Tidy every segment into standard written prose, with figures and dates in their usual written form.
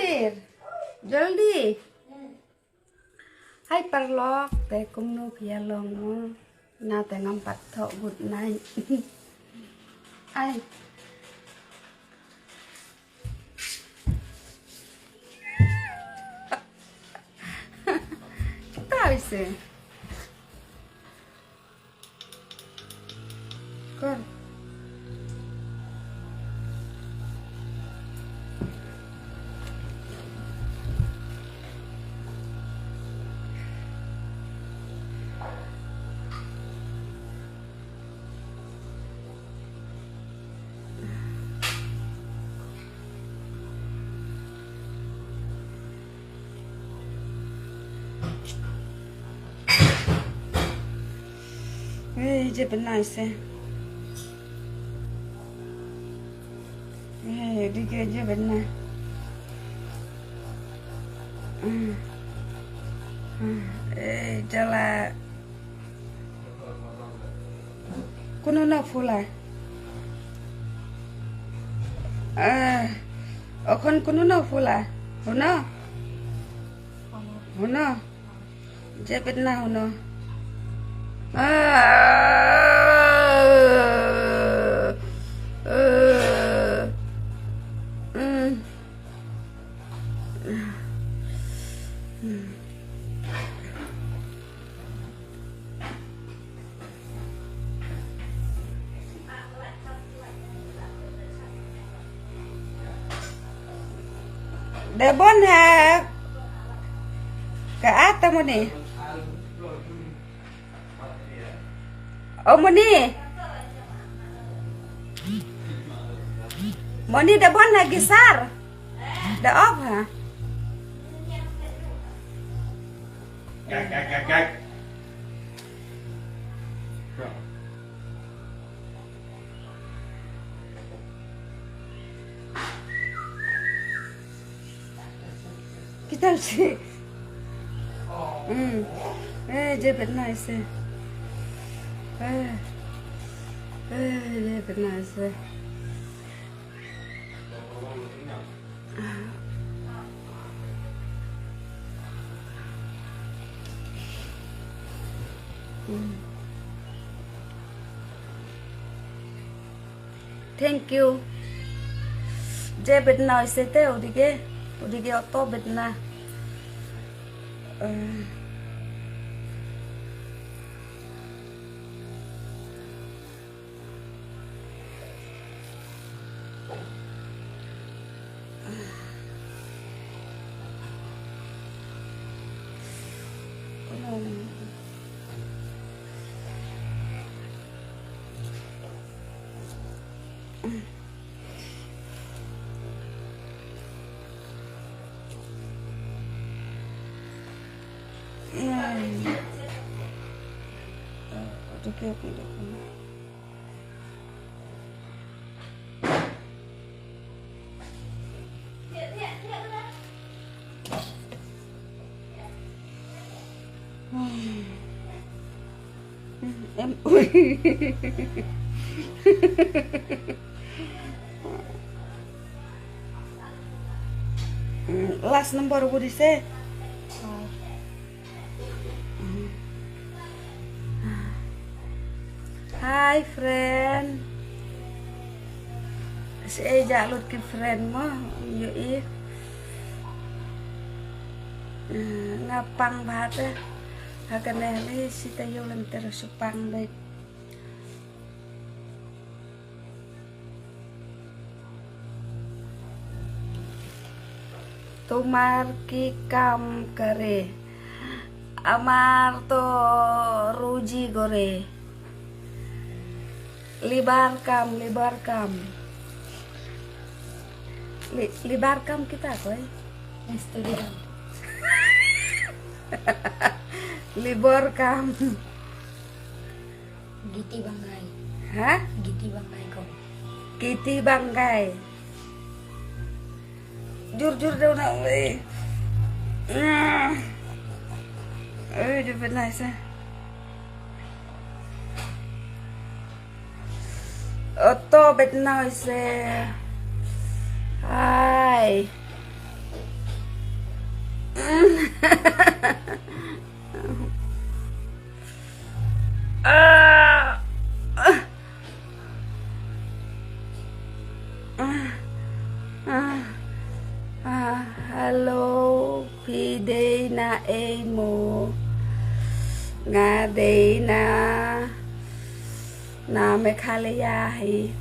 फिर जल्दी hai paralok te kumno pia long mo na te ngam pat tho good night ai tahu sih kor je benar sih dia je benar jala kuno na fula okon kuno na fula hono je benar hono Debon ha ke atas mo ni oh mo ni debon lagi sar da off ha Gak. kita sih je benar sih je benar sih thank you je benar sih teh udah auto benar em last number what is it? Hi friend, si jalur ke friend mo, yoi ngapang banget, akan neli si tayo lang terus supang baik. Tumar ki kam kare, amar to ruji gore. Libar kam kita koy studio libor kam Giti bangkai hah kok kiti bangkai jur daw na udah benar sih Otto bet now is hi Hello, phi đi na emo, nga đi na Meghalaya hi.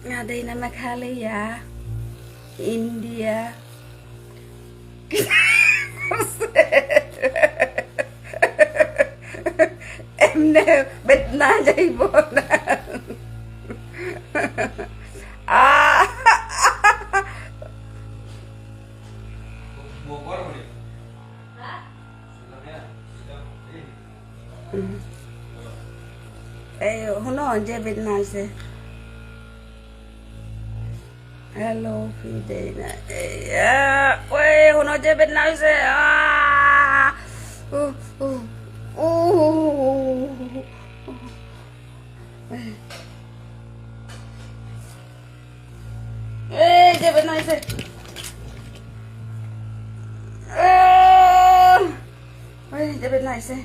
Nga đi na Meghalaya, India. Em nè bịt na dây vô nè. À. Hôm nọ anh chơi bịt na sẽ. Hello, Fidena. Wait, hôm nọ chơi bịt na sẽ. Chơi bên này sẽ. Chơi bên này sẽ.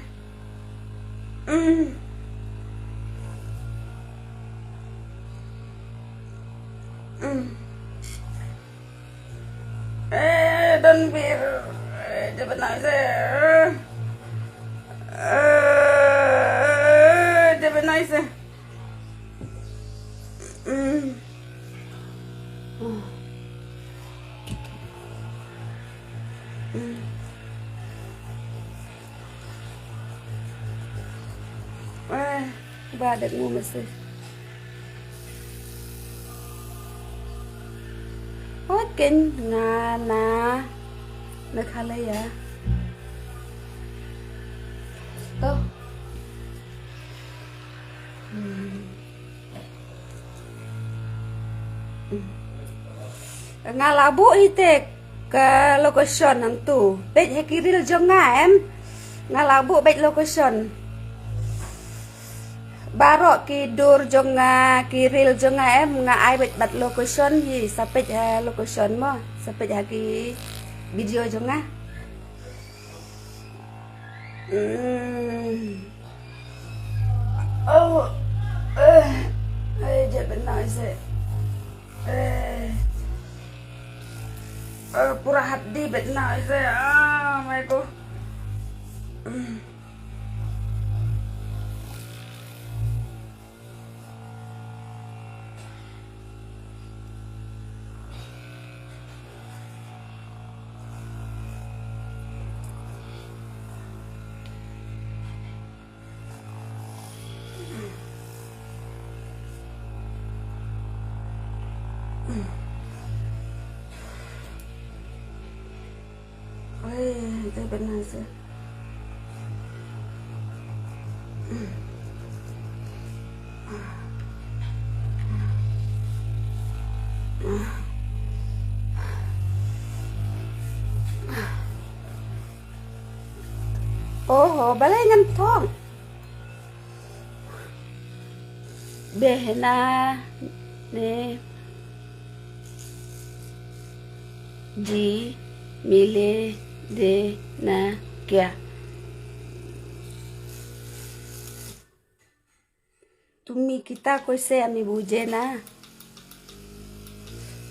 Đơn vị chơi bên này sẽ. Chơi bên này sẽ. Ba được mua một sự hốt kinh nga na Meghalaya. Nga labu itek ke location nang tu bet hekiril jong nga em nga labu bet location Barok kidur jong kiril jong em nga ai bet bat location hi sapet ha location mo sapet ha ki video jong nga. Oh je benar se pura hati benar se mai ko. Itu benar sih. Oh, balai ngentong. Behna ne di mile de na kya. Tumi kita koise ami buje na.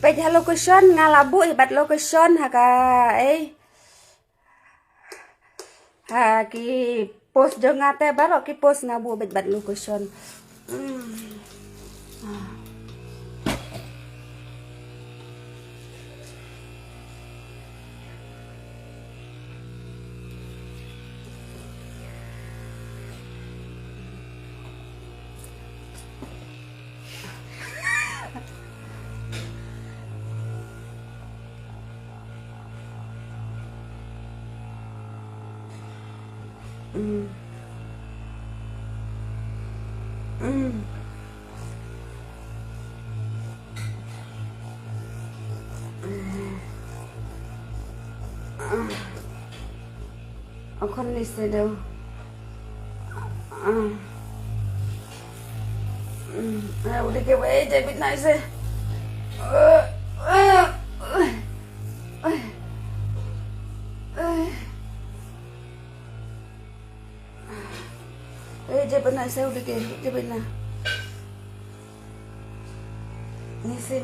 Pej location ngalabu ibat location haka ha ki post jongate baro ki post ngabu bat location. Con này sẽ đâu udah ke wae jepit naik sih. Jepit naik sih udah ke jepit nah. Nisi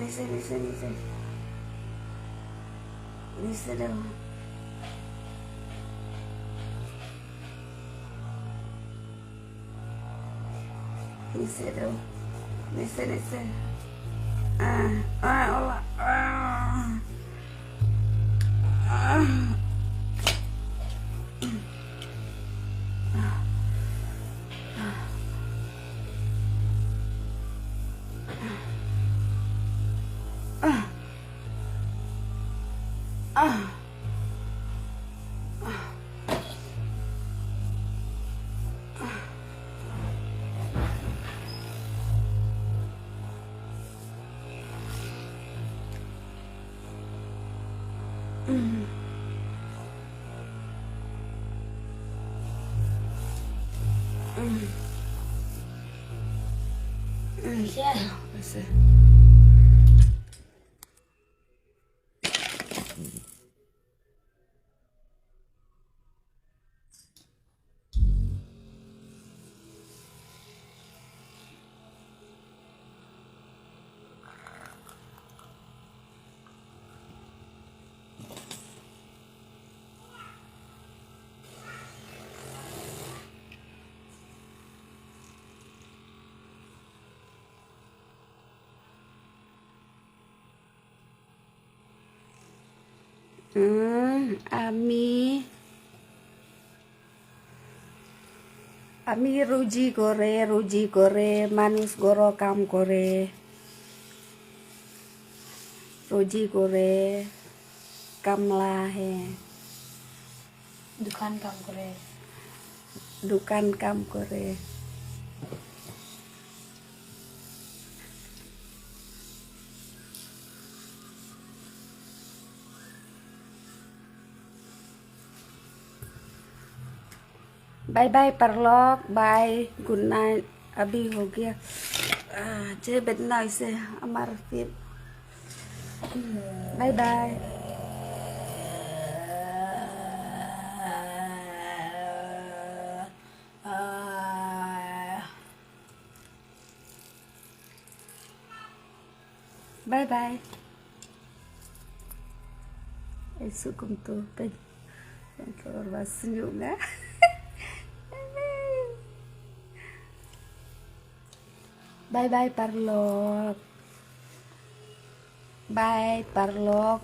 dong. Nisi. Allah. Bisa. Ami ruji gore, manus goro kam gore. Ruji gore, kam lahe. Dukan kam kore. Dukan kam gore. Bye bye parlok, bye, good night. Abi हो गया जे bedna से हमारा फिर bye bye. Bye bye. Eso con tu pe. Con vas senyum ya. Bye bye parlok. Bye parlok.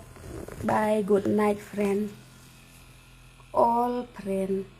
Bye good night friend. All friend.